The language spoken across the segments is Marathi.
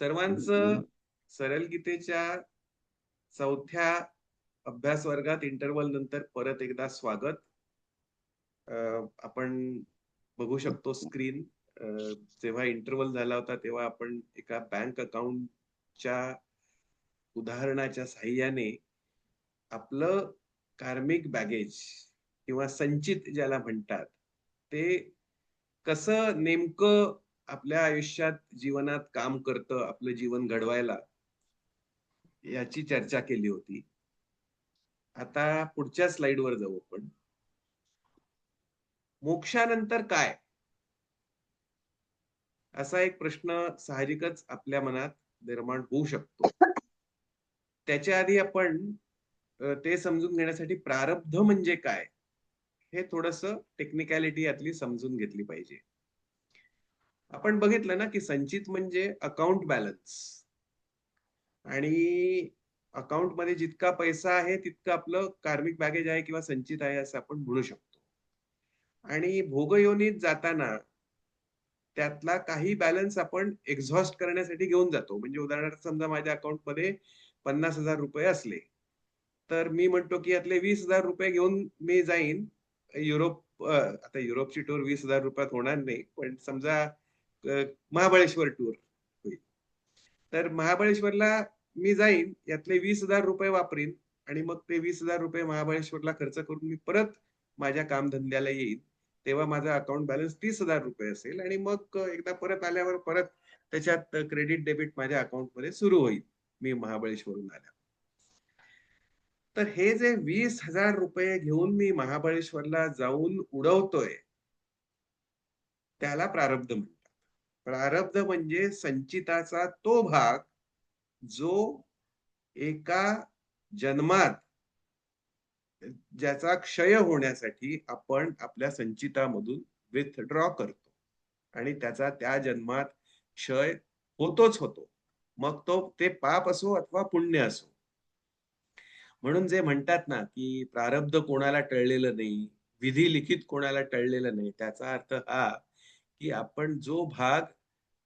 सर्वांचं सरळ गीतेच्या चौथ्या अभ्यास वर्गात इंटरवल नंतर परत एकदा स्वागत. आपण बघू शकतो स्क्रीन. जेव्हा इंटरवल झाला होता तेव्हा आपण एका बँक अकाउंटच्या उदाहरणाच्या साहाय्याने आपलं कार्मिक बॅगेज किंवा संचित ज्याला म्हणतात ते कसं नेमकं आपल्या आयुष्यात जीवनात काम करतं आपलं जीवन घडवायला याची चर्चा केली होती. आता पुढच्या स्लाइडवर जाऊ आपण. मोक्षानंतर काय? असा एक प्रश्न साहजिकच आपल्या मनात निर्माण होऊ शकतो. त्याच्या आधी आपण ते समजून घेण्यासाठी प्रारब्ध म्हणजे काय हे थोडंसं टेक्निकॅलिटी यातली समजून घेतली पाहिजे. आपण बघितलं ना की संचित म्हणजे अकाउंट बॅलन्स आणि अकाउंट मध्ये जितका पैसा आहे तितकं आपलं कार्मिक बॅगेज आहे किंवा संचित आहे असं आपण म्हणू शकतो. आणि भोगयोनीत जाताना त्यातला काही बॅलन्स आपण एक्झॉस्ट करण्यासाठी घेऊन जातो. म्हणजे उदाहरणार्थ समजा माझ्या अकाउंट मध्ये 50,000 रुपये असले तर मी म्हणतो की यातले 20,000 रुपये घेऊन मी जाईन युरोप. आता युरोपची टूर 20,000 रुपयात होणार नाही, पण समजा महाबळेश्वर टूर होईल. तर महाबळेश्वरला मी जाईन, यातले 20,000 रुपये वापरीन आणि मग ते 20,000 रुपये महाबळेश्वरला खर्च करून मी परत माझ्या कामधंद्याला येईन. तेव्हा माझा अकाउंट बॅलन्स 30,000 रुपये असेल आणि मग एकदा परत आल्यावर परत त्याच्यात क्रेडिट डेबिट माझ्या अकाउंटमध्ये सुरू होईल मी महाबळेश्वरून आल्या. तर हे जे 20,000 रुपये घेऊन मी महाबळेश्वरला जाऊन उडवतोय त्याला प्रारब्ध म्हणतात. प्रारब्ध म्हणजे संचिताचा तो भाग जो एका जन्मात ज्याचा क्षय होण्यासाठी आपण आपल्या संचितामधून विथड्रॉ करतो आणि त्याचा त्या जन्मात क्षय होतोच होतो. मग तो ते पाप असो अथवा पुण्य असो. म्हणून जे म्हणतात ना की प्रारब्ध कोणाला टळलेलं नाही, विधी लिखित कोणाला टळलेलं नाही, त्याचा अर्थ हा की आपण जो भाग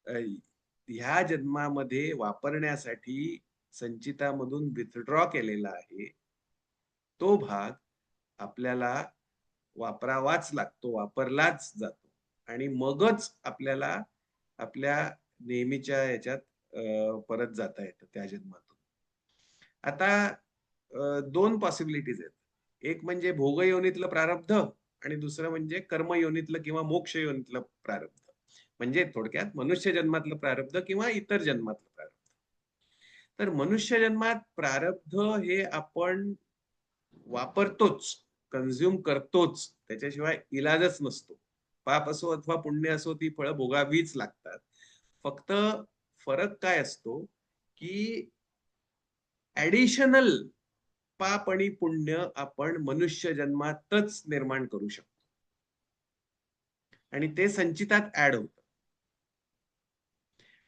ह्या जन्मामध्ये वापरण्यासाठी संचितामधून विथड्रॉ केलेला आहे तो भाग आपल्याला वापरावाच लागतो, वापरलाच जातो आणि मगच आपल्याला आपल्या नेहमीच्या याच्यात परत जाता येतं त्या जन्मातून. आता दोन पॉसिबिलिटीज आहेत. एक म्हणजे भोगयोनीतलं प्रारब्ध आणि दुसरं म्हणजे कर्मयोनीतलं किंवा मोक्ष योनीतलं प्रारब्ध. म्हणजे थोडक्यात मनुष्य जन्मातलं प्रारब्ध किंवा इतर जन्मातलं प्रारब्ध. तर मनुष्य जन्मात प्रारब्ध हे आपण वापरतोच, कन्झ्युम करतोच, त्याच्याशिवाय इलाजच नसतो. पाप असो अथवा पुण्य असो ती फळं भोगावीच लागतात. फक्त फरक काय असतो की ऍडिशनल पाप आणि पुण्य आपण मनुष्य जन्मातच निर्माण करू शकतो आणि ते संचितात ऍड होतं.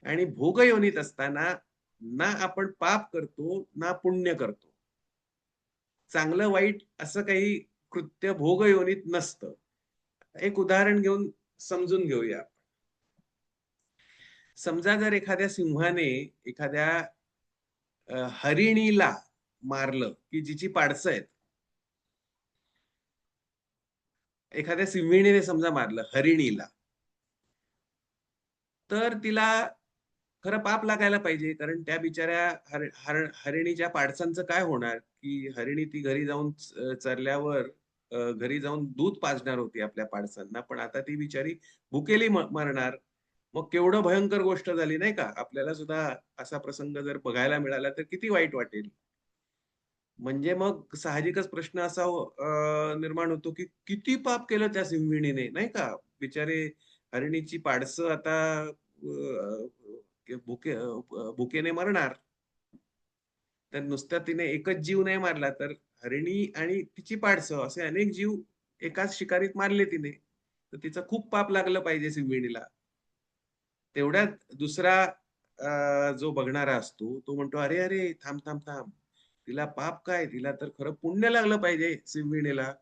आणि भोगयोनीत असताना ना आपण पाप करतो ना पुण्य करतो. चांगलं वाईट असं काही कृत्य भोगयोनीत नसतं. एक उदाहरण घेऊन समजून घेऊया. समजा जर एखाद्या सिंहाने एखाद्या हरिणीला मारलं की जिची पाडसं आहेत. एखाद्या सिंहिणीने समजा मारलं हरिणीला, तर तिला खरं पाप लागायला पाहिजे, कारण त्या बिचाऱ्या हरिणीच्या पाडसांचं काय होणार की हरिणी ती घरी जाऊन चरल्यावर घरी जाऊन दूध पाजणार होती आपल्या पाडसांना, पण आता ती बिचारी भुकेली मरणार. मग केवढं भयंकर गोष्ट झाली नाही का. आपल्याला सुद्धा असा प्रसंग जर बघायला मिळाला तर किती वाईट वाटेल. म्हणजे मग साहजिकच प्रश्न असा निर्माण होतो की किती पाप केलं त्या सिंहिणीने नाही का. बिचारे हरिणीची पाडसं आता भुकेने मरणार. तर नुसतं तिने एकच जीव नाही मारला, तर हरिणी आणि तिची पाडसं असे अनेक जीव एकाच शिकारीत मारले तिने. तर तिचं खूप पाप लागलं पाहिजे सिंहिणीला. तेवढ्यात दुसरा जो बघणारा असतो तो म्हणतो, अरे अरे थांब थांब थांब, तिला पाप काय, तिला तर खरं पुण्य लागलं पाहिजे सिंहिणीला.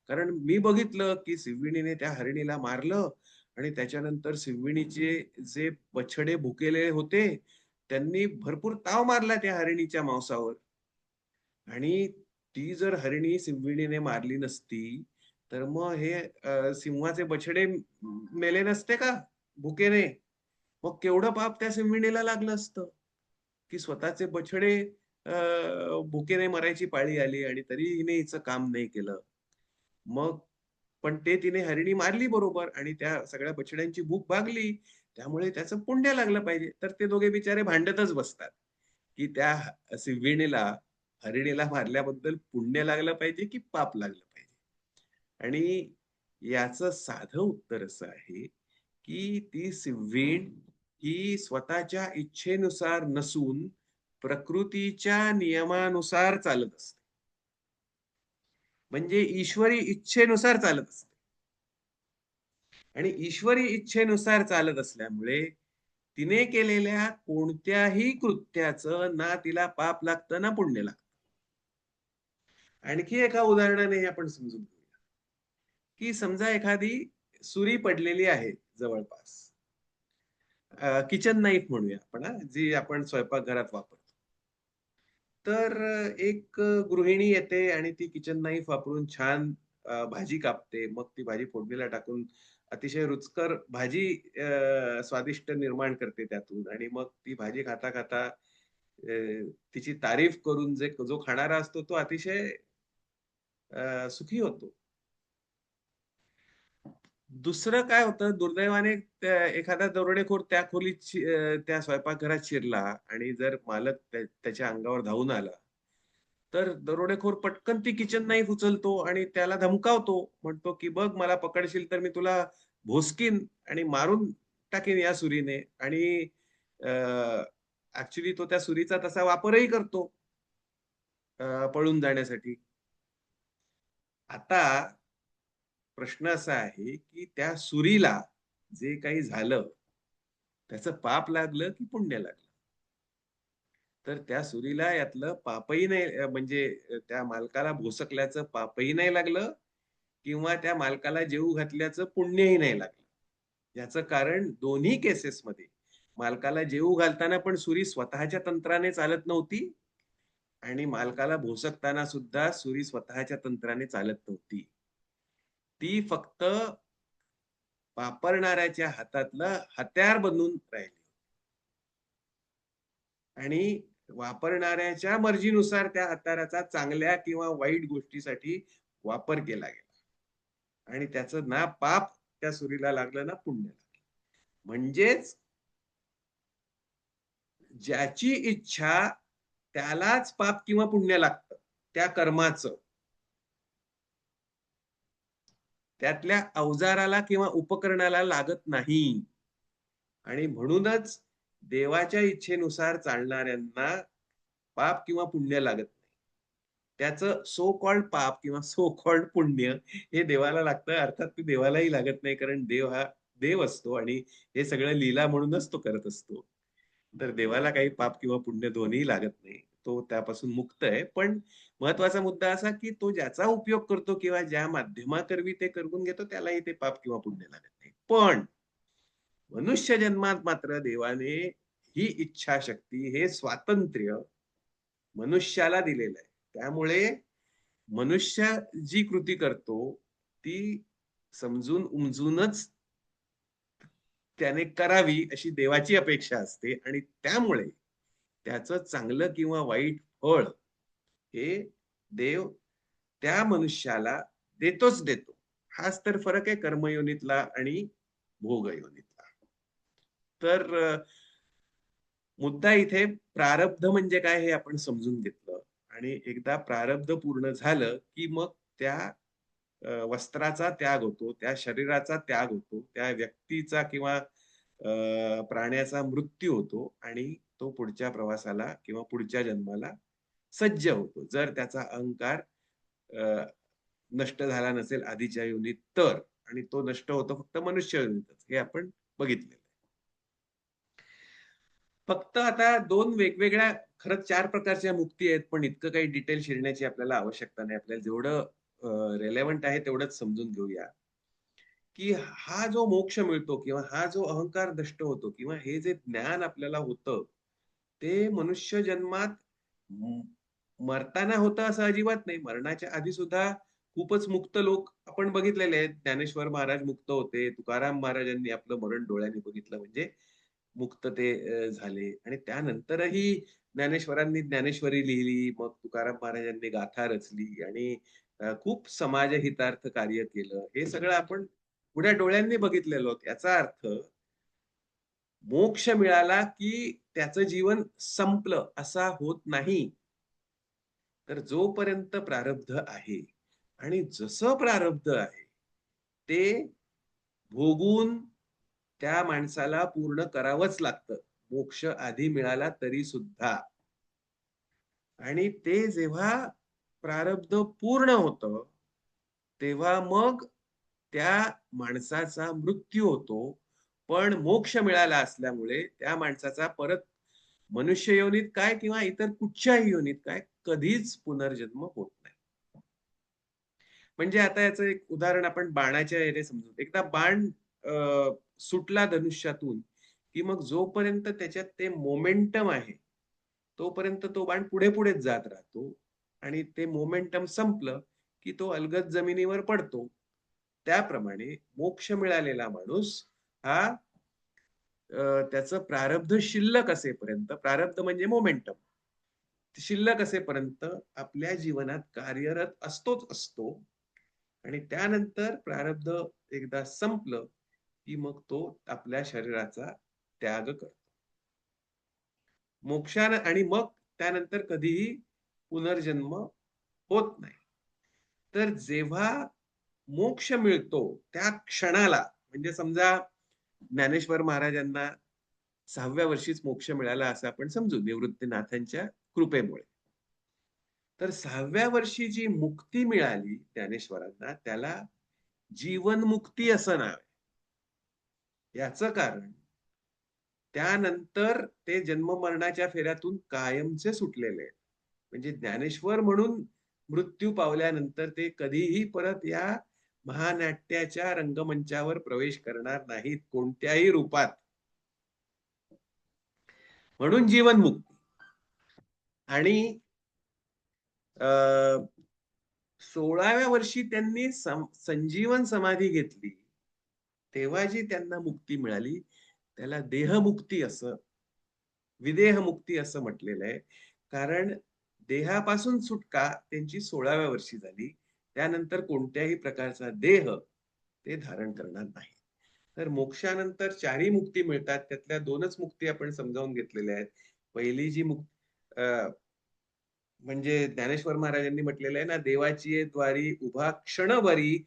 कारण मी बघितलं की सिंहिणीने त्या हरिणीला मारलं आणि त्याच्यानंतर सिंहिणीचे जे बछडे भुकेले होते त्यांनी भरपूर ताव मारला त्या हरिणीच्या मांसावर. आणि ती जर हरिणी सिंहिणीने मारली नसती, तर मग हे सिंहाचे बछडे मेले नसते का भुकेने? मग केवढं पाप त्या सिंहिणीला लागलं असतं, की स्वतःचे बछडे भुकेने मरायची पाळी आली आणि तरी हिने हिचं काम नाही केलं. मग पण ते तिने हरिणी मारली बरोबर आणि त्या सगळ्या बछड्यांची भूक भागली. त्यामुळे त्याचं पुण्य लागलं पाहिजे. तर ते दोघे बिचारे भांडतच बसतात, की त्या सिंहिणीला, हरिणीला मारल्याबद्दल पुण्य लागलं पाहिजे की पाप लागलं पाहिजे. आणि याचं साधं उत्तर असं आहे, की ती सिंहीण ही स्वतःच्या इच्छेनुसार नसून प्रकृतीच्या नियमानुसार चालत असते. म्हणजे ईश्वरी इच्छेनुसार चालत असते. आणि ईश्वरी इच्छेनुसार चालत असल्यामुळे तिने केलेल्या कोणत्याही कृत्याचं ना तिला पाप लागतं ना पुण्य लागतं. आणखी एका उदाहरणाने हे आपण समजून घेऊया, की समजा एखादी सुरी पडलेली आहे जवळपास. किचन नाईफ म्हणूया आपण हां, जी आपण स्वयंपाकघरात वापरतो. तर एक गृहिणी येते आणि ती किचन नाईफ वापरून छान भाजी कापते. मग ती भाजी फोडणीला टाकून अतिशय रुचकर भाजी स्वादिष्ट निर्माण करते त्यातून आणि मग ती भाजी खाता-खाता तिची तारीफ करून जो खाणारा असतो तो अतिशय सुखी होतो. दुसरं काय होतं दुर्दैवाने एखादा दरोडेखोर त्या खोलीत त्या स्वयंपाकघरात शिरला आणि जर मालक त्याच्या अंगावर धावून आला, तर दरोडेखोर पटकन ती किचन नाईफ उचलतो आणि त्याला धमकावतो. म्हणतो, की "बघ मला पकडशील तर मी तुला भोसकीन आणि मारून टाकीन या सुरीने" आणि तो त्या सुरीचा तसा वापरही करतो पळून जाण्यासाठी. आता प्रश्न असा आहे, की त्या सुरीला जे काही झालं, त्याचं पाप लागलं की पुण्य लागलं? तर त्या सुरीला यातलं पापही नाही म्हणजे त्या मालकाला भोसकल्याचं पापही नाही लागलं किंवा त्या मालकाला जेवू घातल्याचं पुण्यही नाही लागलं. याचं कारण दोन्ही केसेसमध्ये मालकाला जेवू घालताना पण सुरी स्वतःच्या तंत्राने चालत नव्हती आणि मालकाला भोसकताना सुद्धा सुरी स्वतःच्या तंत्राने चालत नव्हती. ती फक्त वापरणाऱ्याच्या हातातलं हत्यार बनून राहिली आणि वापरणाऱ्याच्या मर्जीनुसार त्या हत्याराचा चांगल्या किंवा वाईट गोष्टीसाठी वापर केला गेला आणि त्याचं ना पाप त्या सुरीला लागलं ना पुण्य लागलं. म्हणजेच ज्याची इच्छा त्यालाच पाप किंवा पुण्य लागतं, त्या कर्माचं. त्यातल्या अवजाराला किंवा उपकरणाला लागत नाही. आणि म्हणूनच देवाच्या इच्छेनुसार चालणाऱ्यांना पाप किंवा पुण्य लागत नाही. त्याचं सो कॉल्ड पाप किंवा सो कॉल्ड पुण्य हे देवाला लागतं. अर्थात ते देवालाही लागत नाही कारण देव हा देव असतो आणि हे सगळं लीला म्हणूनच तो करत असतो. तर देवाला काही पाप किंवा पुण्य दोन्ही लागत नाही. तो त्यापासून मुक्त आहे. पण महत्वाचा मुद्दा असा, की तो ज्याचा उपयोग करतो किंवा ज्या माध्यमाकरवी ते करून घेतो त्यालाही ते पाप किंवा पुण्य लागत नाही. पण मनुष्य जन्मात मात्र देवाने ही इच्छाशक्ती, हे स्वातंत्र्य मनुष्याला दिलेलं आहे. त्यामुळे मनुष्य जी कृती करतो, ती समजून उमजूनच त्याने करावी अशी देवाची अपेक्षा असते आणि त्यामुळे त्याचं चांगलं किंवा वाईट फळ हे देव त्या मनुष्याला देतोच देतो. हाच तर फरक आहे कर्मयोनीतला आणि भोगयोनीतला. तर मुद्दा इथे प्रारब्ध म्हणजे काय हे आपण समजून घेतलं आणि एकदा प्रारब्ध पूर्ण झालं, की मग त्या वस्त्राचा त्याग होतो, त्या शरीराचा त्याग होतो, त्या व्यक्तीचा किंवा प्राण्याचा मृत्यू होतो आणि तो पुढच्या प्रवासाला किंवा पुढच्या जन्माला सज्ज होतो. जर त्याचा अहंकार अ, नष्ट झाला नसेल आधीच्या योनीत तर आणि तो नष्ट होतो फक्त मनुष्य योनीतच हे आपण बघितलेलं आहे. फक्त आता 2 वेगवेगळ्या खरंच 4 प्रकारच्या मुक्ती आहेत, पण इतकं काही डिटेल शिरण्याची आपल्याला आवश्यकता नाही. आपल्याला जेवढं रिलेव्हंट आहे तेवढंच समजून घेऊया, की हा जो मोक्ष मिळतो किंवा हा जो अहंकार नष्ट होतो किंवा हे जे ज्ञान आपल्याला होतं, ते मनुष्य जन्मात मरताना होतं असं अजिबात नाही. मरणाच्या आधी सुद्धा खूपच मुक्त लोक आपण बघितलेले आहेत. ज्ञानेश्वर महाराज मुक्त होते. तुकाराम महाराजांनी आपलं मरण डोळ्यांनी बघितलं म्हणजे मुक्त ते झाले आणि त्यानंतरही ज्ञानेश्वरांनी ज्ञानेश्वरी लिहिली. मग तुकाराम महाराजांनी गाथा रचली आणि खूप समाजहितार्थ कार्य केलं. हे सगळं आपण उघड्या डोळ्यांनी बघितलेलो आहोत. याचा अर्थ मोक्ष मिळाला की त्याचं जीवन संपलं असा होत नाही. तर जोपर्यंत प्रारब्ध आहे आणि जसं प्रारब्ध आहे, ते भोगून त्या माणसाला पूर्ण करावंच लागतं. मोक्ष आधी मिळाला तरी सुद्धा. आणि ते जेव्हा प्रारब्ध पूर्ण होतं, तेव्हा मग त्या माणसाचा मृत्यू होतो. पण मोक्ष मिळाला असल्यामुळे त्या माणसाचा परत मनुष्य योनीत काय किंवा इतर कुठच्याही योनीत काय कधीच पुनर्जन्म होत नाही. म्हणजे आता याचं एक उदाहरण आपण बाणाच्या ह्याने समजू. एकदा बाण सुटला धनुष्यातून, की मग जोपर्यंत त्याच्यात ते मोमेंटम आहे, तोपर्यंत तो बाण पुढे-पुढेच जात राहतो आणि ते मोमेंटम संपलं, की तो अलगद जमिनीवर पडतो. त्याप्रमाणे मोक्ष मिळालेला माणूस हा त्याचं प्रारब्ध शिल्लक असेपर्यंत, प्रारब्ध म्हणजे मोमेंटम. शिल्लक असेपर्यंत आपल्या जीवनात कार्यरत असतोच असतो आणि त्यानंतर प्रारब्ध एकदा संपलं, की मग तो आपल्या शरीराचा त्याग करतो. मोक्षानं आणि मग त्यानंतर कधीही पुनर्जन्म होत नाही. तर जेव्हा मोक्ष मिळतो त्या क्षणाला म्हणजे समजा ज्ञानेश्वर महाराजांना 6व्या वर्षीच मोक्ष मिळाला असं आपण समजू निवृत्तीनाथांच्या कृपेमुळे. तर 6व्या वर्षी जी मुक्ती मिळाली ज्ञानेश्वरांना त्याला जीवनमुक्ती असं नाव आहे. याचं कारण त्यानंतर ते जन्म-मरणाच्या फेऱ्यातून कायमचे सुटलेले आहेत. म्हणजे ज्ञानेश्वर म्हणून मृत्यू पावल्यानंतर ते कधीही परत या महानाट्याच्या रंगमंचावर प्रवेश करणार नाहीत कोणत्याही रूपात. म्हणून जीवनमुक्ती. आणि 16व्या वर्षी त्यांनी संजीवन समाधी घेतली. तेव्हा जी त्यांना मुक्ती मिळाली त्याला देहमुक्ती असं विदेहमुक्ती असं म्हटलेलं आहे. कारण देहापासून सुटका त्यांची 16व्या वर्षी झाली. त्यानंतर कोणत्याही प्रकारचा देह ते धारण करणार नाही. तर मोक्षानंतर 4ही मुक्ती मिळतात. त्यातल्या 2च मुक्ती आपण समजावून घेतलेल्या आहेत. पहिली जी म्हणजे ज्ञानेश्वर महाराजांनी म्हटलेलं आहे ना, देवाची द्वारी उभा क्षणभरी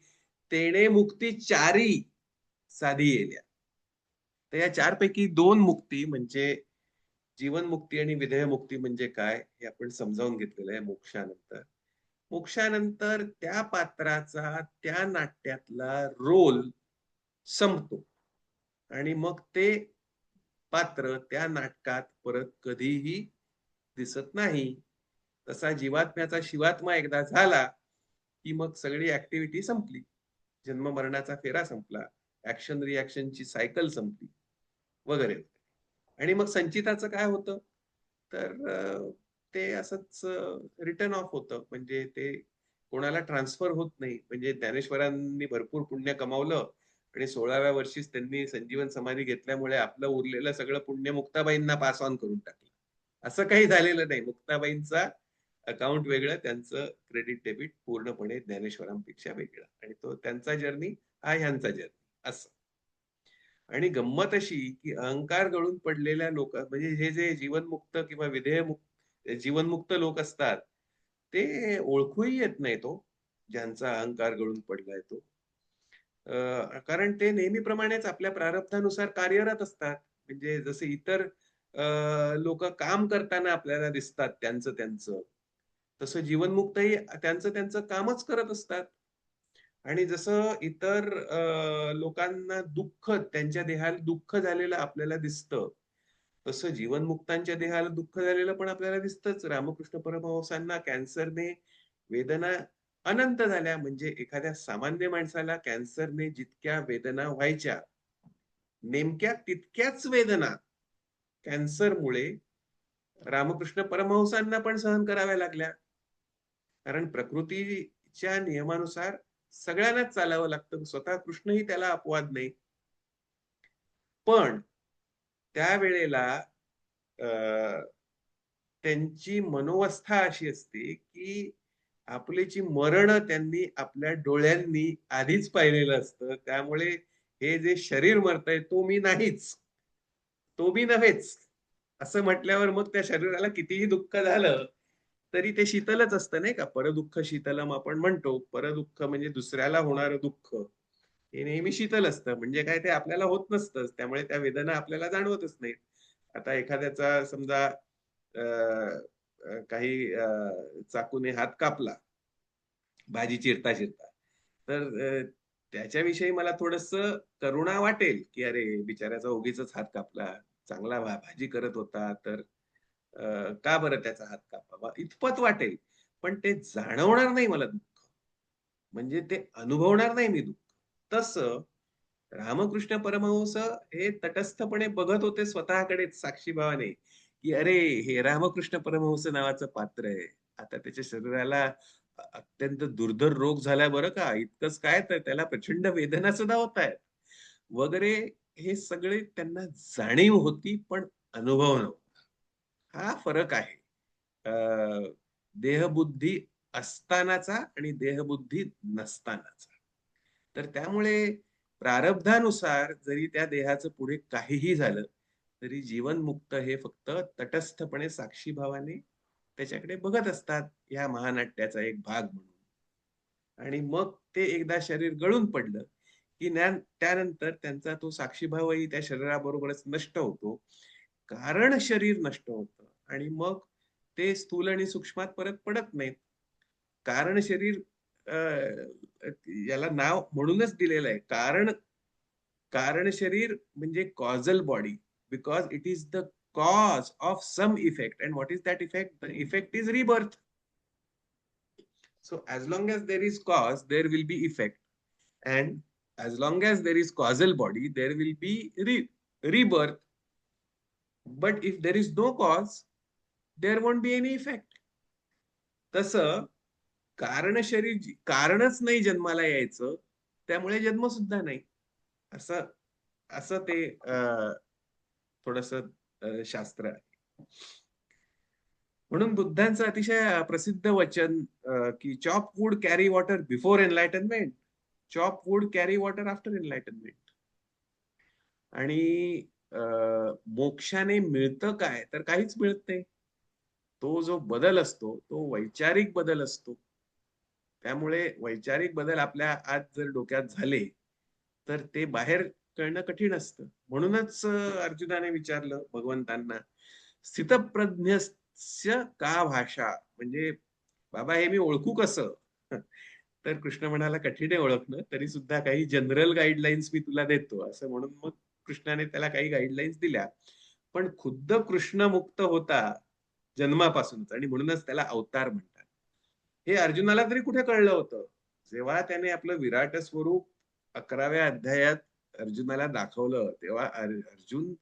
तेणे मुक्ती 4ही साधी येल्या. तर या 4 पैकी 2 मुक्ती म्हणजे जीवनमुक्ती आणि विधेयमुक्ती म्हणजे काय हे आपण समजावून घेतलेलं आहे मोक्षानंतर. मोक्षानंतर त्या पात्राचा त्या नाट्यातला रोल संपतो आणि मग ते पात्र त्या नाटकात परत कधीही दिसत नाही. तसा जीवात्म्याचा शिवात्मा एकदा झाला, की मग सगळी ऍक्टिव्हिटी संपली. जन्म मरणाचा फेरा संपला. ऍक्शन रिॲक्शनची सायकल संपली वगैरे. आणि मग संचिताचं काय होतं? तर ते असंच रिटर्न ऑफ होतं. म्हणजे ते कोणाला ट्रान्सफर होत नाही. म्हणजे ज्ञानेश्वरांनी भरपूर पुण्य कमावलं आणि 16व्या वर्षीच त्यांनी संजीवन समाधी घेतल्यामुळे आपलं उरलेलं सगळं पुण्य मुक्ताबाईंना पास ऑन करून टाकलं. असं काही झालेलं नाही. मुक्ताबाईंचा अकाउंट वेगळं, त्यांचं क्रेडिट डेबिट पूर्णपणे ज्ञानेश्वरांपेक्षा वेगळं आणि तो त्यांचा जर्नी हा ह्यांचा जर्नी असं. आणि गंमत अशी की अहंकार गळून पडलेल्या लोक म्हणजे हे जे जीवनमुक्त किंवा विधेयमुक्त जीवनमुक्त लोक असतात ते ओळखूही येत नाही तो ज्यांचा अहंकार गळून पडलाय तो. कारण ते नेहमीप्रमाणेच आपल्या प्रारब्धानुसार कार्यरत असतात. म्हणजे जसे इतर लोक काम करताना आपल्याला दिसतात त्यांचं त्यांचं, तसं जीवनमुक्तही त्यांचं त्यांचं कामच करत असतात. आणि जसं इतर लोकांना दुःख त्यांच्या देहाला दुःख झालेलं आपल्याला दिसतं, तसं जीवनमुक्तांच्या देहाला दुःख झालेलं पण आपल्याला दिसतंच. रामकृष्ण परमहंसांना कॅन्सरने वेदना अनंत झाल्या. म्हणजे एखाद्या सामान्य माणसाला कॅन्सरने जितक्या वेदना व्हायच्या, नेमक्या तितक्याच वेदना कॅन्सरमुळे रामकृष्ण परमहंसांना पण सहन कराव्या लागल्या. कारण प्रकृतीच्या नियमानुसार सगळ्यांनाच चालावं लागतं. स्वतः कृष्णही त्याला अपवाद नाही. पण त्यावेळेला अ, त्यांची मनोवस्था अशी असते, की आपली जी मरणं त्यांनी आपल्या डोळ्यांनी आधीच पाहिलेलं असतं. त्यामुळे हे जे शरीर मरतंय तो मी नाहीच. तो मी नव्हेच. असं म्हटल्यावर मग त्या शरीराला कितीही दुःख झालं, तरी ते शीतलच असतं नाही का? परदुःख शीतलम आपण म्हणतो. परदुःख म्हणजे दुसऱ्याला होणारं दुःख. हे नेहमी शीतल असतं. म्हणजे काय ते आपल्याला होत नसतंच. त्यामुळे त्या वेदना आपल्याला जाणवतच नाहीत. आता एखाद्याचा समजा अ, काही चाकूने हात कापला, भाजी चिरता-चिरता. तर त्याच्याविषयी मला थोडंसं करुणा वाटेल, की अरे बिचाऱ्याचा उगीचच हात कापला. चांगला भाजी करत होता, तर का बरं त्याचा हात कापावा? इतपत वाटेल. पण ते जाणवणार नाही मला दुःख. म्हणजे ते अनुभवणार नाही मी दुःख. तसं रामकृष्ण परमहंस हे तटस्थपणे बघत होते स्वतःकडेच साक्षीभावाने, की अरे हे रामकृष्ण परमहंस नावाचं पात्र आहे. आता त्याच्या शरीराला अत्यंत दुर्धर रोग झालाय बरं का. इतकंच काय तर त्याला प्रचंड वेदना सुद्धा होतायत. वगैरे हे सगळे त्यांना जाणीव होती, पण अनुभव नव्हता. हा फरक आहे. देहबुद्धी असतानाचा आणि देहबुद्धी नसतानाचा. तर त्यामुळे प्रारब्धानुसार जरी त्या देहाचं पुढे काहीही झालं, तरी जीवनमुक्त हे फक्त तटस्थपणे साक्षीभावाने त्याच्याकडे बघत असतात, या महानाट्याचा एक भाग म्हणून. आणि मग ते एकदा शरीर गळून पडलं, की त्यानंतर त्यांचा तो साक्षीभावही त्या शरीराबरोबरच नष्ट होतो. कारण शरीर नष्ट होतं आणि मग ते स्थूल आणि सूक्ष्मात परत पडत नाहीत. कारण शरीर याला नाव म्हणूनच दिलेलं आहे. कारण कारण शरीर म्हणजे causal body because it is the cause of some effect and what is that effect? The effect is rebirth. So as long as there is cause, there will be effect. And as long as there is causal body, there will be rebirth. But if there is no cause, there won't be any effect. तसं कारण शरीर कारणच नाही जन्माला यायचं, त्यामुळे जन्म सुद्धा नाही. असं असं ते थोडस शास्त्र आहे. म्हणून बुद्धांचं अतिशय प्रसिद्ध वचन की chop wood carry water before enlightenment, chop wood carry water after enlightenment. आणि अ, मोक्षाने मिळतं काय? तर काहीच मिळत नाही. तो जो बदल असतो, तो वैचारिक बदल असतो. त्यामुळे वैचारिक बदल आपल्या आत जर डोक्यात झाले, तर ते बाहेर कळणं कठीण असतं. म्हणूनच अर्जुनाने विचारलं भगवंतांना, "स्थितप्रज्ञस्य का भाषा?" म्हणजे बाबा हे मी ओळखू कसं? तर कृष्ण म्हणाला, "कठीण आहे ओळखणं, तरी सुद्धा काही जनरल गाईडलाईन्स मी तुला देतो." असं म्हणून मग कृष्णाने त्याला काही गाईडलाईन्स दिल्या. पण खुद्द कृष्ण मुक्त होता जन्मापासूनच आणि म्हणूनच त्याला अवतार म्हणतात. हे अर्जुनाला तरी कुठे कळलं होतं? जेव्हा त्याने आपलं विराट स्वरूप 11व्या अध्यायात अर्जुनाला दाखवलं, तेव्हा अर्जुन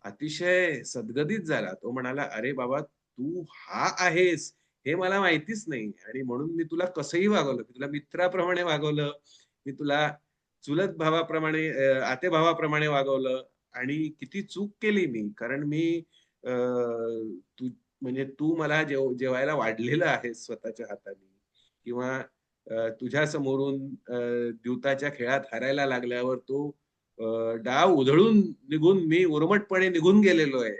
अतिशय सद्गदित झाला. तो म्हणाला, "अरे बाबा, तू हा आहेस हे मला माहितीच नाही आणि म्हणून मी तुला कसंही वागवलं. मी तुला मित्राप्रमाणे वागवलं. मी तुला चुलत भावाप्रमाणे आतेभावाप्रमाणे वागवलं आणि किती चूक केली मी. कारण मी अ, तू म्हणजे तू मला जेवायला वाढलेलं आहेस स्वतःच्या हाताने किंवा तुझ्या समोरून द्यूताच्या खेळात हारायला लागल्यावर तो डाव उधळून निघून मी उर्मटपणे निघून गेलेलो आहे.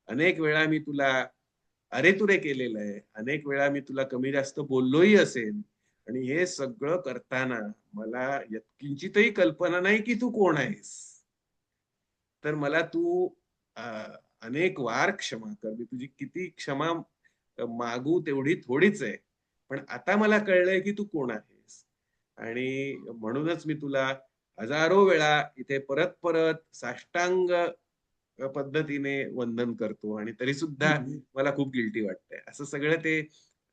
अनेक वेळा मी तुला अरे-तुरे केलेलं आहे. अनेक वेळा मी तुला कमी जास्त बोललोही असेन आणि हे सगळं करताना मला यत्किंचितही कल्पना नाही की तू कोण आहेस. तर मला तू अ, अनेक वार क्षमा कर. मी तुझी किती क्षमा मागू तेवढी थोडीच आहे. पण आता मला कळलंय की तू कोण आहेस. आणि म्हणूनच मी तुला हजारो वेळा इथे परत-परत साष्टांग पद्धतीने वंदन करतो आणि तरी सुद्धा मला खूप गिल्टी वाटतंय. असं सगळं ते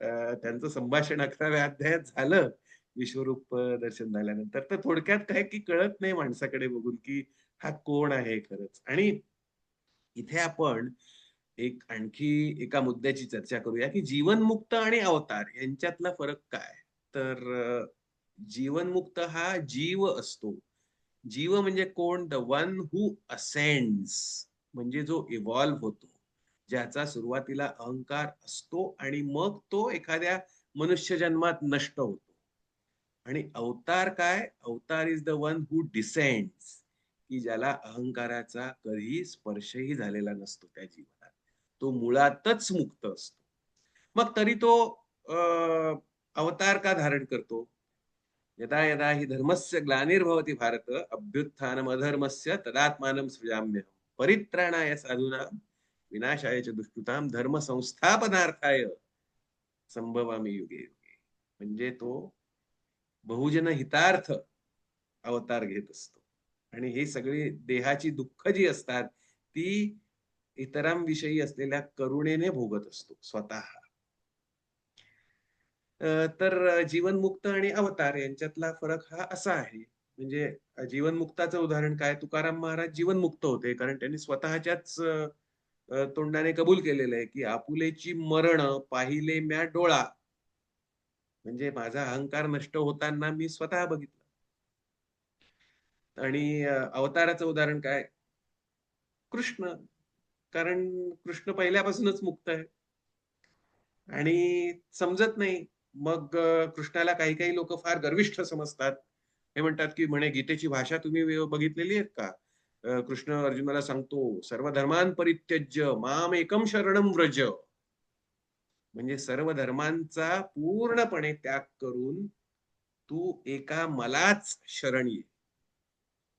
त्यांचं संभाषण 11व्या अध्यायात झालं. विश्वरूप दर्शन झाल्यानंतर. तर थोडक्यात काय की कळत नाही माणसाकडे बघून की हा कोण आहे खरंच. आणि इथे आपण एक आणखी एका मुद्द्याची चर्चा करूया, की जीवनमुक्त आणि अवतार यांच्यातला फरक काय? तर जीवनमुक्त हा जीव असतो. जीव म्हणजे कोण? द वन हू असेंड्स, म्हणजे जो इव्हॉल्व होतो. ज्याचा सुरुवातीला अहंकार असतो आणि मग तो एखाद्या मनुष्य जन्मात नष्ट होतो. आणि अवतार काय? अवतार is the one who descends, की ज्याला अहंकाराचा कधीही स्पर्शही झालेला नसतो त्या जीवनात. तो मुळातच मुक्त असतो. मग तरी तो अ, अवतार का धारण करतो? यदा यदा हि धर्मस्य ग्लानिर्भवति भारत अभ्युत्थानमधर्मस्य तदात्मानं सृजाम्यहम् परित्राणाय साधूनां विनाशाय च दुष्कृतां धर्म संस्थापनार्थाय संभवामी युगे युगे. म्हणजे तो बहुजन हितार्थ अवतार घेत असतो. आणि ही सगळी देहाची दुःख जी असतात ती इतरांविषयी असलेल्या करुणेने भोगत असतो स्वतः. तर जीवनमुक्त आणि अवतार यांच्यातला फरक हा असा आहे. म्हणजे जीवनमुक्ताचं उदाहरण काय? तुकाराम महाराज जीवनमुक्त होते कारण त्यांनी स्वतःच्याच तोंडाने कबूल केलेलं आहे, की "आपुलेची मरण पाहिले म्या डोळा." म्हणजे माझा अहंकार नष्ट होताना मी स्वतः बघितलं. आणि अवताराचं उदाहरण काय? कृष्ण. कारण कृष्ण पहिल्यापासूनच मुक्त आहे. आणि समजत नाही. मग कृष्णाला काही-काही लोकं फार गर्विष्ठ समजतात. हे म्हणतात, की म्हणे गीतेची भाषा तुम्ही बघितलेली आहेत का? कृष्ण अर्जुनाला सांगतो, "सर्व धर्मान् परित्यज्य माम एकम शरणं व्रज." म्हणजे सर्व धर्मांचा पूर्णपणे त्याग करून तू एका मलाच शरण ये.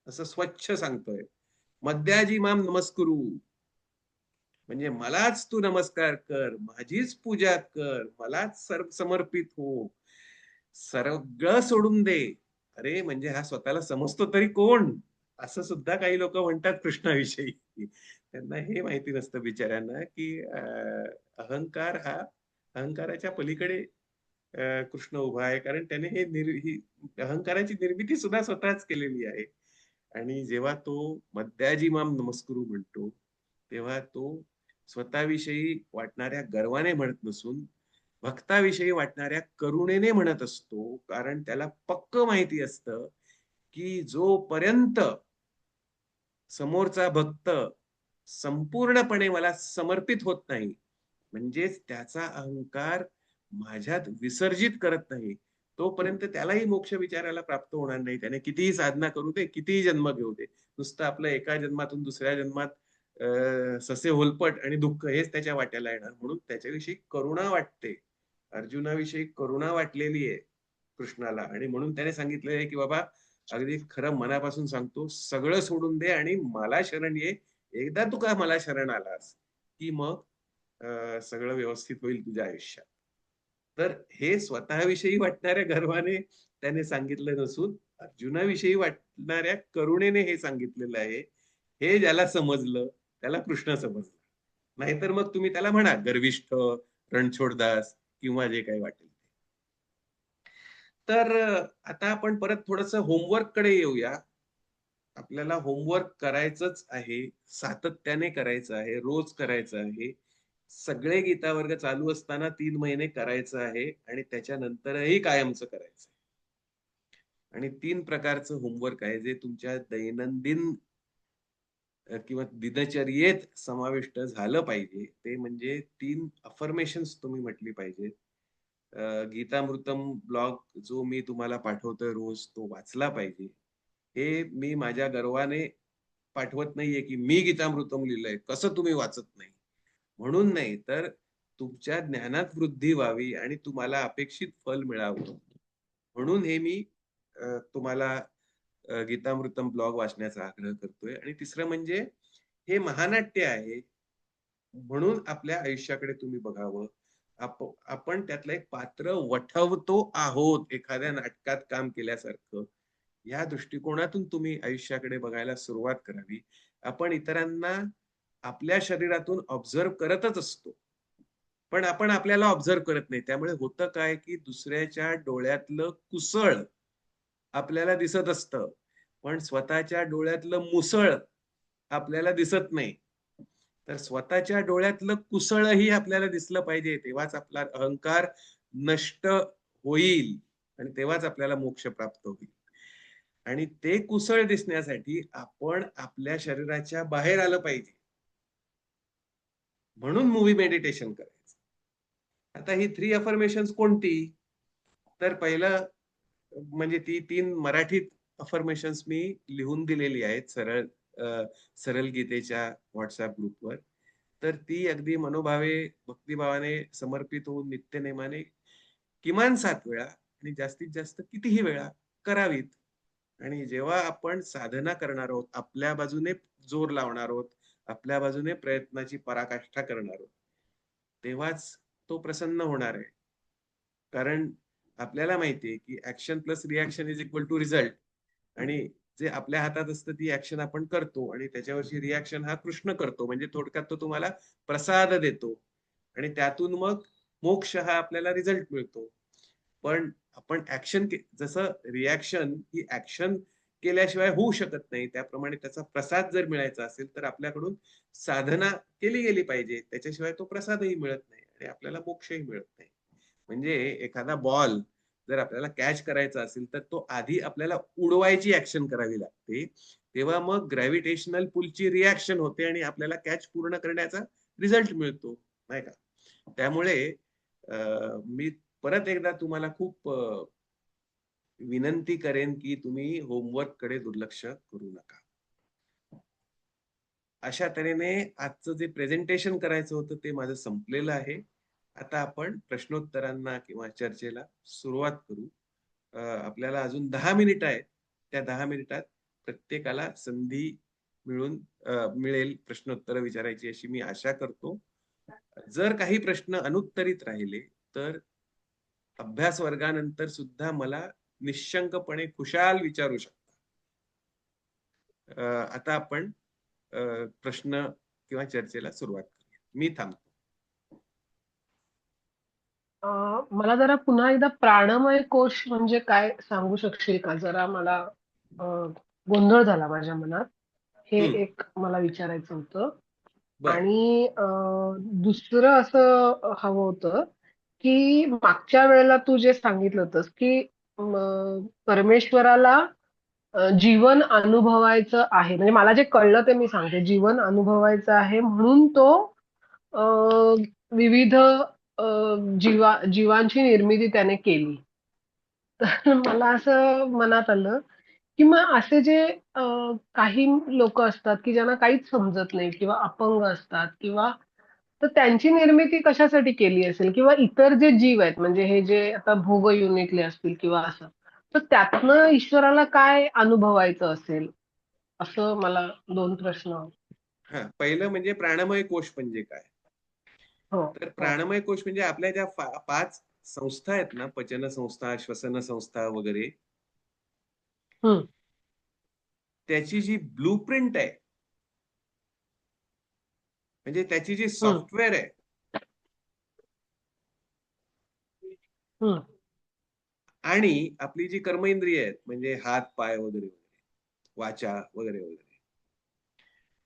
असं स्वच्छ सांगतोय. "मद्याजी माम नमस्कुरु." म्हणजे मलाच तू नमस्कार कर, माझीच पूजा कर, मलाच सर्व समर्पित हो. सगळं सोडून दे. अरे म्हणजे हा स्वतःला समजतो तरी कोण? असं सुद्धा काही लोकं म्हणतात कृष्णाविषयी. त्यांना हे माहिती नसतं बिचाऱ्यांना, की अहंकार हा अहंकाराच्या पलीकडे कृष्ण उभा आहे. कारण त्याने ही अहंकाराची निर्मिती सुद्धा स्वतःच केलेली आहे. आणि जेव्हा तो मद्याजी माम नमस्कुरू म्हणतो, तेव्हा तो स्वतःविषयी वाटणाऱ्या गर्वाने म्हणत नसून, भक्ताविषयी वाटणाऱ्या करुणेने म्हणत असतो. कारण त्याला पक्क माहिती असतं, की जोपर्यंत समोरचा भक्त संपूर्णपणे मला समर्पित होत नाही, म्हणजेच त्याचा अहंकार माझ्यात विसर्जित करत नाही, तोपर्यंत त्यालाही मोक्ष विचारायला प्राप्त होणार नाही. त्याने कितीही साधना करू दे, कितीही जन्म घेऊ दे. नुसतं आपलं एका जन्मातून दुसऱ्या जन्मात ससे होलपट आणि दुःख हेच त्याच्या वाट्याला येणार. म्हणून त्याच्याविषयी करुणा वाटते. अर्जुनाविषयी करुणा वाटलेली आहे कृष्णाला आणि म्हणून त्याने सांगितलेलं आहे, की "बाबा अगदी खरं मनापासून सांगतो, सगळं सोडून दे आणि मला शरण ये. एकदा तू का मला शरण आलास, की मग सगळं व्यवस्थित होईल तुझ्या आयुष्यात." तर हे स्वतःविषयी वाटणाऱ्या गर्वाने त्याने सांगितलं नसून, अर्जुनाविषयी वाटणाऱ्या करुणेने हे सांगितलेलं आहे. हे ज्याला समजलं, त्याला कृष्ण समजला. नाहीतर मग तुम्ही त्याला म्हणा गर्विष्ठ, रणछोडदास किंवा जे काही वाटेल ते. तर आता आपण परत थोडंसं होमवर्ककडे येऊया. आपल्याला होमवर्क करायचंच आहे, सातत्याने करायचं आहे, रोज करायचं आहे. सगळे गीता वर्ग चालू असताना 3 महिने करायचं आहे आणि त्याच्यानंतरही कायमचं करायचं आहे. आणि 3 प्रकारचं होमवर्क आहे, जे तुमच्या दैनंदिन किंवा दिनचर्येत समाविष्ट झालं पाहिजे. ते म्हणजे 3 अफर्मेशन्स तुम्ही म्हटली पाहिजेत. गीतामृतम ब्लॉग जो मी तुम्हाला पाठवतोय रोज, तो वाचला पाहिजे. हे मी माझ्या गर्वाने पाठवत नाहीये, की मी गीतामृतम लिहिलंय, कसं तुम्ही वाचत नाही? म्हणून नाही, तर तुमच्या ज्ञानात वृद्धी व्हावी आणि तुम्हाला अपेक्षित फल मिळावं. म्हणून हे मी तुम्हाला गीतामृतम ब्लॉग वाचण्याचा आग्रह करतोय आणि तिसरं म्हणजे हे महानाट्य आहे. म्हणून आपल्या आयुष्याकडे तुम्ही बघावं. आपण त्यातलं एक पात्र वठवतो आहोत एखाद्या नाटकात काम केल्यासारखं. या दृष्टिकोनातून तुम्ही आयुष्याकडे बघायला सुरुवात करावी. आपण इतरांना आपल्या शरीरातून ऑब्झर्व्ह करतच असतो. पण आपण आपल्याला ऑब्झर्व्ह करत नाही. त्यामुळे होतं काय, की दुसऱ्याच्या डोळ्यातलं कुसळ आपल्याला दिसत असतं. पण स्वतःच्या डोळ्यातलं मुसळ आपल्याला दिसत नाही. तर स्वतःच्या डोळ्यातलं कुसळही आपल्याला दिसलं पाहिजे, तेव्हाच आपला अहंकार नष्ट होईल आणि तेव्हाच आपल्याला मोक्ष प्राप्त होईल. आणि ते कुसळ दिसण्यासाठी आपण आपल्या शरीराच्या बाहेर आलं पाहिजे. म्हणून मूव्ही मेडिटेशन करायचं. आता ही 3 अफर्मेशन्स कोणती? तर पहिलं म्हणजे ती 3 मराठीत अफर्मेशन्स मी लिहून दिलेली आहेत सरळ गीतेच्या WhatsApp ग्रुपवर. तर ती अगदी मनोभावे, भक्तिभावाने समर्पित होऊन नित्यनेमाने किमान 7 वेळा आणि जास्तीत जास्त कितीही वेळा करावीत. आणि जेव्हा आपण साधना करणार आहोत, आपल्या बाजूने जोर लावणार आहोत, आपल्या बाजूने प्रयत्नाची पराकाष्ठा करणार आहोत, तेव्हाच तो प्रसन्न होणार आहे. कारण आपल्याला माहिती आहे, की action plus reaction is equal to result आणि जे आपल्या हातात असतं ती ॲक्शन आपण करतो आणि त्याच्यावरची रिएक्शन हा कृष्ण करतो. म्हणजे थोडक्यात तो तुम्हाला प्रसाद देतो आणि त्यातून मग मोक्ष हा आपल्याला रिझल्ट मिळतो. पण आपण जसं रिएक्शन ही ॲक्शन केल्याशिवाय होऊ शकत नाही. त्याप्रमाणे त्याचा प्रसाद जर मिळायचा असेल, तर आपल्याकडून साधना केली गेली पाहिजे. त्याच्याशिवाय तो प्रसादही मिळत नाही आणि आपल्याला मोक्षही मिळत नाही. म्हणजे एखादा बॉल जर आपल्याला कॅच करायचा असेल, तर तो आधी आपल्याला उडवायची ॲक्शन करावी लागते. तेव्हा मग ग्रॅव्हिटेशनल पुलची रिएक्शन होते आणि आपल्याला कॅच पूर्ण करण्याचा रिझल्ट मिळतो, नाही का? त्यामुळे मी परत एकदा तुम्हाला खूप विनंती करेन, की तुम्ही होमवर्ककडे दुर्लक्ष करू नका. अशा तऱ्हेने आजचं जे प्रेझेंटेशन करायचं होतं ते माझं संपलेलं आहे. आता आपण प्रश्नोत्तरांना किंवा चर्चेला सुरुवात करू. आपल्याला अजून 10 मिनिटं आहेत. त्या 10 मिनिटात प्रत्येकाला संधी मिळेल प्रश्नोत्तरं विचारायची अशी मी आशा करतो. जर काही प्रश्न अनुत्तरित राहिले, तर अभ्यास वर्गानंतर सुद्धा मला निःशंकपणे खुशाल विचारू शकता. आता आपण प्रश्न किंवा चर्चेला सुरुवात करूया. मी थांबतो. मला जरा पुन्हा एकदा प्राणमय कोश म्हणजे काय सांगू शकशील का? जरा मला अ, गोंधळ झाला माझ्या मनात. हे हं, एक मला विचारायचं होतं. बरं. आणि दुसरं असं हवं होतं, की मागच्या वेळेला तू जे सांगितलं होतंस, की परमेश्वराला जीवन अनुभवायचं आहे. म्हणजे मला जे कळलं ते मी सांगते. जीवन अनुभवायचं आहे म्हणून तो अ, विविध जीवांची निर्मिती त्याने केली. तर मला असं मनात आलं, की मग असे जे अ, काही लोकं असतात, की ज्यांना काहीच समजत नाही किंवा अपंग असतात किंवा तर त्यांची निर्मिती कशासाठी केली असेल? किंवा इतर जे जीव आहेत म्हणजे हे जे आता भोग युनिटले असतील किंवा असं, तर त्यातनं ईश्वराला काय अनुभवायचं असेल? असं मला 2 प्रश्न. हां, पहिलं म्हणजे प्राणमय कोश म्हणजे काय? हो, तर हो. प्राणमय कोश म्हणजे आपल्या ज्या 5 संस्था आहेत ना, पचन संस्था, श्वसन संस्था वगैरे, हं, त्याची जी ब्लूप्रिंट आहे, म्हणजे त्याची जी हं, सॉफ्टवेअर आहे हं, आणि आपली जी कर्मेंद्रिय आहेत, म्हणजे हात, पाय वगैरे, वगैरे, वाचा वगैरे, वगैरे,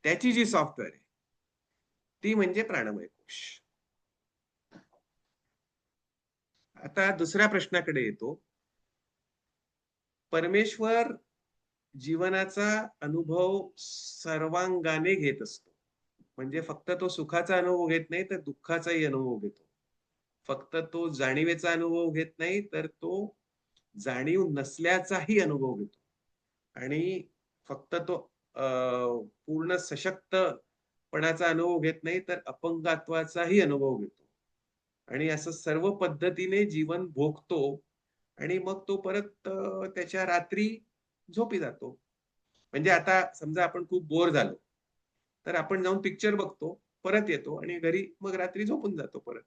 त्याची जी सॉफ्टवेअर आहे, ती म्हणजे प्राणमय कोश. आता दुसऱ्या प्रश्नाकडे येतो. परमेश्वर जीवनाचा अनुभव सर्वांगाने घेत असतो. म्हणजे फक्त तो सुखाचा अनुभव घेत नाही, तर दुःखाचाही अनुभव घेतो. फक्त तो जाणीवेचा अनुभव घेत नाही, तर तो जाणीव नसल्याचाही अनुभव घेतो. आणि फक्त तो पूर्ण सशक्तपणाचा अनुभव घेत नाही, तर अपंगत्वाचाही अनुभव घेतो. आणि असं सर्व पद्धतीने जीवन भोगतो आणि मग तो परत त्याच्या रात्री झोपी जातो. म्हणजे आता समजा आपण खूप बोर झालो, तर आपण जाऊन पिक्चर बघतो, परत येतो आणि घरी मग रात्री झोपून जातो परत.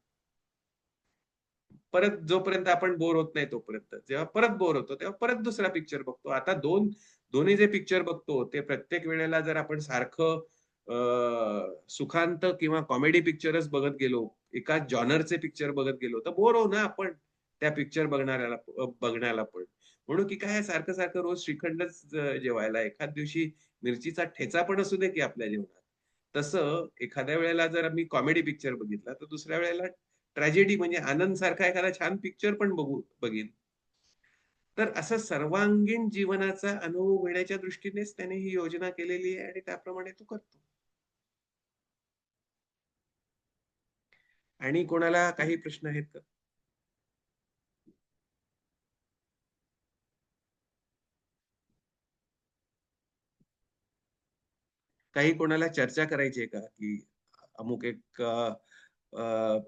परत जोपर्यंत आपण बोर होत नाही तोपर्यंत. जेव्हा परत बोर होतो, तेव्हा परत दुसरा पिक्चर बघतो. आता दोन्ही जे पिक्चर बघतो, ते प्रत्येक वेळेला जर आपण सारखं सुखांत किंवा कॉमेडी पिक्चरच बघत गेलो, एकाच जॉनरचे पिक्चर बघत गेलो, तर बोर होऊ ना आपण त्या पिक्चर बघण्याला पण. म्हणून की काय सारखं-सारखं रोज श्रीखंडच जेवायला, एखाद दिवशी मिरचीचा ठेचा पण असू दे की आपल्या जेवणात. तसं एखाद्या वेळेला जर मी कॉमेडी पिक्चर बघितला, तर दुसऱ्या वेळेला ट्रॅजेडी म्हणजे आनंद सारखा एखादा छान पिक्चर पण बघीन. तर असं सर्वांगीण जीवनाचा अनुभव घेण्याच्या दृष्टीनेच त्याने ही योजना केलेली आहे आणि त्याप्रमाणे तो करतो. आणि कोणाला काही प्रश्न आहेत का? काही कोणाला चर्चा करायची आहे का? की अमुक एक अ,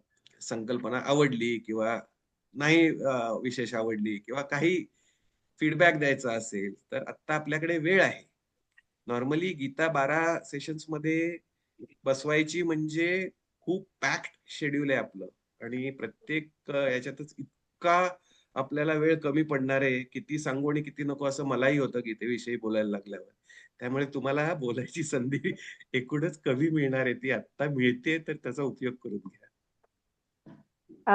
संकल्पना आवडली किंवा नाही विशेष आवडली किंवा काही फीडबॅक द्यायचा असेल, तर आत्ता आपल्याकडे वेळ आहे. नॉर्मली गीता 12 सेशन्समध्ये बसवायची म्हणजे खूप पॅक्ड शेड्यूल आहे आपलं आणि प्रत्येक याच्यातच इतका आपल्याला वेळ कमी पडणार आहे, किती सांगू आणि किती नको असं मलाही होतं गीतेविषयी बोलायला लागल्यावर. त्यामुळे तुम्हाला बोलायची संधी एकूणच कमी मिळणार आहे. ती आत्ता मिळतेय, तर त्याचा उपयोग करून घ्या.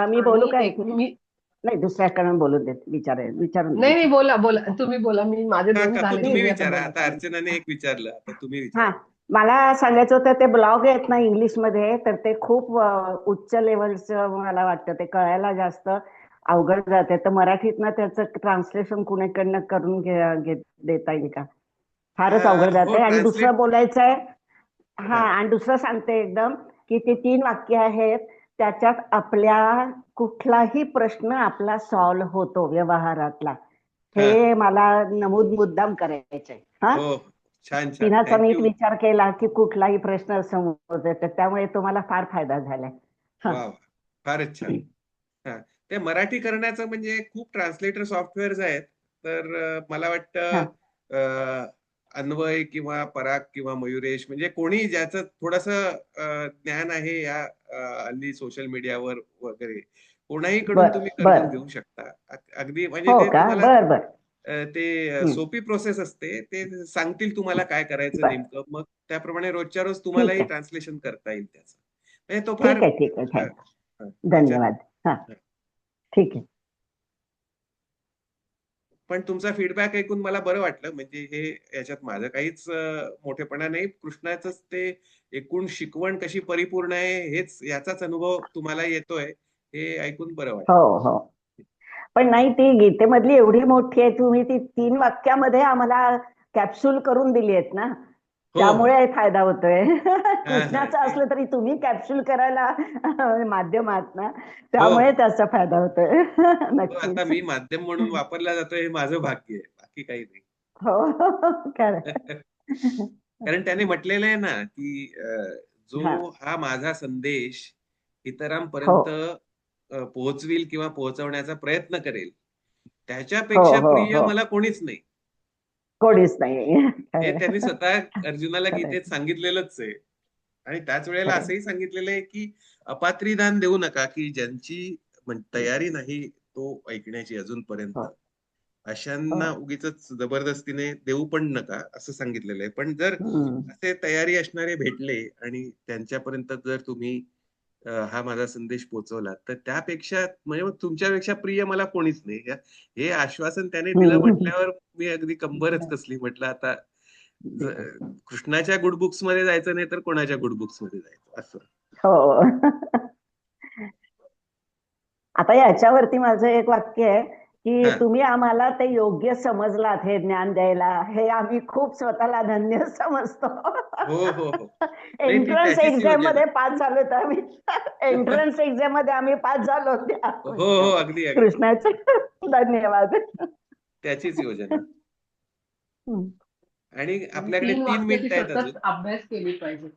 मी बोलू आणि का एक मी नाही दुसऱ्याकडून बोलू देत विचारून नाही नाही घ्यायचं. बोला बोला तुम्ही बोला. मी माझे हां, 2 काकू झाले तुम्ही मी आता विचारा. आता बोलत आहे. अर्चनाने एक विचारलं. आता तुम्ही हा विचारा. मला सांगायचं होतं ते ब्लॉग आहेत ना इंग्लिशमध्ये तर ते खूप उच्च लेवलचं मला वाटतं ते कळायला जास्त अवघड जाते तर मराठीतनं त्याचं ट्रान्सलेशन कुणीकडनं करून देता येईल का? फारच अवघड हो, जाते आणि ट्रान्सलेट दुसरं बोलायचंय हा हां, आणि दुसरं सांगते एकदम की ते 3 वाक्य आहेत त्याच्यात आपल्या कुठलाही प्रश्न आपला सॉल्व्ह होतो व्यवहारातला हां. हे मला नमूद मुद्दाम करायचंय हा हो, हो. छान, छान. तिनाचा थँक नीट यू. विचार केला की कुठलाही प्रश्न समोर येतो त्यामुळे तुम्हाला फार फायदा झालाय हा वाह! वाह! फारच छान. हां. ते मराठी करण्याचं म्हणजे खूप ट्रान्सलेटर सॉफ्टवेअर्स आहेत. तर मला हा वाटतं अन्वय किंवा पराग किंवा मयुरेश म्हणजे कोणी ज्याचं थोडंसं ज्ञान आहे या हल्ली सोशल मीडियावर वगैरे कोणाहीकडून बर तुम्ही बर कर्ज घेऊ शकता. अगदी म्हणजे हो ते का तुम्हाला बर बर ते हम्म, सोपी प्रोसेस असते. ते सांगतील तुम्हाला काय करायचं बर नेमकं. मग त्याप्रमाणे रोजच्या रोज ठीक तुम्हालाही आहे ट्रान्सलेशन करता येईल त्याचं. म्हणजे तो फार ठीक आहे अ, थँक्स त्याच्यात धन्यवाद हा ठीक आहे पण तुमचा फीडबॅक ऐकून मला बरं वाटलं. म्हणजे हे याच्यात माझं काहीच मोठेपणा नाही. कृष्णाचंच ते एकूण शिकवण कशी परिपूर्ण आहे हेच याचाच अनुभव तुम्हाला येतोय. हे ऐकून बरं वाटलं. हो हो पण नाही ती गीतेमधली एवढी मोठी आहे तुम्ही ती 3 वाक्यामध्ये आम्हाला कॅप्सूल करून दिली आहेत ना हो, हो. त्यामुळे फायदा होतोय हां, हां. कृष्णाचं ते असलं तरी तुम्ही कॅप्सूल करायला माध्यम आहात ना हो, त्यामुळे हो. त्याचा फायदा होतोय हो, आता नक्कीच मी माध्यम म्हणून वापरला जातोय हे माझं भाग्य आहे. बाकी काही नाही. हो खरं कारण त्याने म्हटलेलं आहे ना, की हा जो हा माझा संदेश हो इतरांपर्यंत पोहोचवील किंवा पोहोचवण्याचा प्रयत्न करेल, हो त्याच्यापेक्षा हो प्रिय हो मला कोणीच नाही. कोणीच नाही हे खरं त्यांनी स्वतः अर्जुनाला खरं गीतेत सांगितलेलंच आहे. आणि त्याच वेळेला खरं असंही सांगितलेलं आहे, की अपात्री दान देऊ नका, की ज्यांची तयारी नाही तो ऐकण्याची अजूनपर्यंत. हो हो अशांना उगीचच जबरदस्तीने देऊ पण नका असं सांगितलेलं आहे. पण जर हम्म असे तयारी असणारे भेटले आणि त्यांच्यापर्यंत जर तुम्ही हा माझा संदेश पोहोचवला, तर त्यापेक्षा म्हणजे मग तुमच्यापेक्षा प्रिय मला कोणीच नाही. हे आश्वासन त्याने दिलं हम्म म्हटल्यावर मी अगदी कंबरच कसली. म्हटलं आता ज कृष्णाच्या गुड बुक्स मध्ये जायचं नाही तर कोणाच्या गुड बुक्स मध्ये जायचं असं. हो आता याच्यावरती माझं एक वाक्य आहे की हां. तुम्ही आम्हाला ते योग्य समजलात हे ज्ञान द्यायला हे आम्ही खूप स्वतःला धन्य समजतो हो, हो, हो. नाही ती एंट्रन्स त्याचीच एक्झाम योजना. मध्ये पास झालो तर आम्ही एंट्रन्स एक्झाम मध्ये आम्ही पास झालो त्या हो, हो. अगदी, अगदी. कृष्णाचे धन्यवाद त्याचीच योजना. आणि आणि आपल्याकडे 3 3 वाक्य ती मिनिटं आहेत सतत अजून. अभ्यास केली पाहिजे.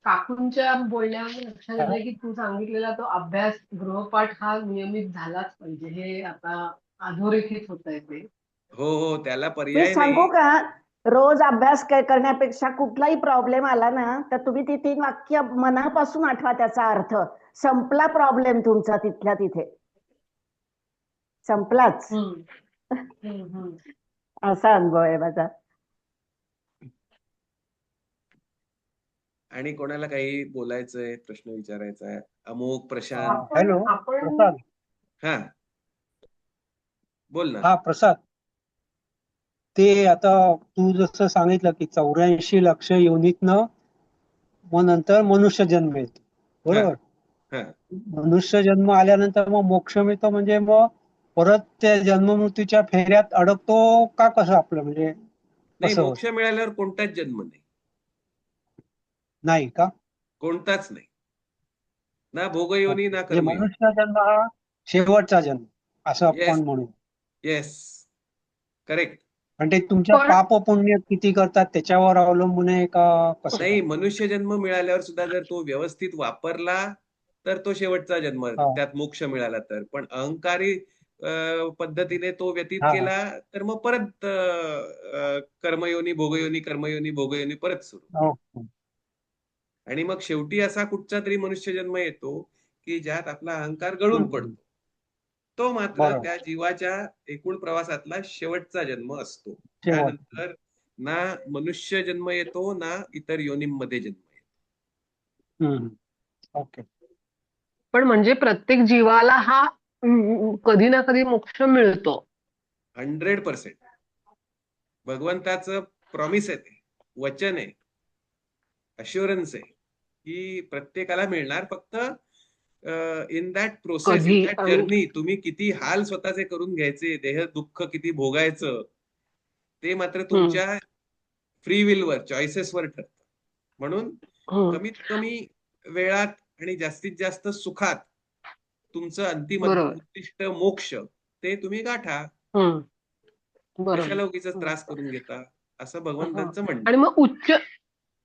काकूंच्या बोलण्यावरून लक्षात येतं की तू सांगितलेला तो अभ्यास गृहपाठ हा नियमित झालाच पाहिजे. हे आता अधोरेखित होतंय ते. हो, हो. त्याला मी पर्याय सांगू नाही. का रोज अभ्यास करण्यापेक्षा कुठलाही प्रॉब्लेम आला ना तर तुम्ही ती 3 वाक्य मनापासून आठवा त्याचा अर्थ संपला प्रॉब्लेम तुमचा तिथल्या तिथे संपलाच हम्म. हम्म, हम्म. असा अनुभव आहे माझा आणि कोणाला काही बोलायचंय, प्रश्न विचारायचा आहे. अमोक, प्रशांत. आपण हॅलो आपण प्रसाद हां, बोल ना. हा प्रसाद ते आता तू जसं सांगितलं की 84 लक्ष योनीतनं मग नंतर मनुष्य जन्म येतो, हा बरोबर? हा मनुष्य जन्म आल्यानंतर मग मोक्ष मिळतो, म्हणजे मग परत त्या जन्ममृत्यूच्या फेऱ्यात अडकतो का, कसं आपलं म्हणजे नाही, कसं मोक्ष होतं? मिळाल्यावर कोणताच जन्म नाही, नाही का? कोणताच नाही, ना ओके, भोगयोनी ना म्हणजे कर्मयोनी. मनुष्य जन्म हा शेवटचा जन्म असं येस, आपण म्हणू. Yes, correct. आणि ते तुमच्या पण पाप पुण्य किती करतात त्याच्यावर अवलंबून आहे का, कसं काय? नाही, मनुष्य जन्म मिळाल्यावर सुद्धा जर तो व्यवस्थित वापरला तर तो शेवटचा जन्म, हा त्यात मोक्ष मिळाला तर. पण अहंकारी पद्धतीने तो व्यतीत हा केला तर मग परत कर्मयोनी भोगयोनी, कर्मयोनी भोगयोनी परत सुरू. ओके. आणि मग शेवटी असा कुठचा तरी मनुष्य जन्म येतो की ज्यात आपला अहंकार गळून हम्म. पडतो. तो मात्र बरोबर. त्या जीवाच्या एकूण प्रवासातला शेवटचा जन्म असतो. शेवट. त्यानंतर ना मनुष्य जन्म येतो ना इतर योनींमध्ये जन्म येतो. हम्म. ओके. पण म्हणजे प्रत्येक जीवाला हा कधी ना कधी मोक्ष मिळतो. 100% भगवंताचं प्रॉमिस आहे, ते वचन आहे, अश्युरन्स आहे की प्रत्येकाला मिळणार. फक्त इन दॅट प्रोसेस, इन कधी दॅट आणि जर्नी तुम्ही किती हाल स्वतःचे करून घ्यायचे, देह दुःख किती भोगायचं, ते मात्र हम्म, तुमच्या फ्री विलवर, चॉईसेसवर ठरतं. म्हणून हम्म, कमीत कमी वेळात आणि जास्तीत जास्त सुखात तुमचं अंतिम बरोबर. उद्दिष्ट मोक्ष ते तुम्ही गाठा. हम्म, बरोबर. कशाला उगीच हम्म, त्रास करून घेता, असं हा. भगवंतांचं म्हणणं आणि आहे. मग उच्च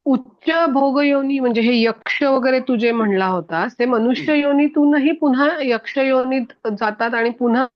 उच्च भोगयोनी म्हणजे हे यक्ष वगैरे तू जे म्हणला होतास ते हम्म. मनुष्य योनीतूनही पुन्हा यक्ष योनीत जातात आणि पुन्हा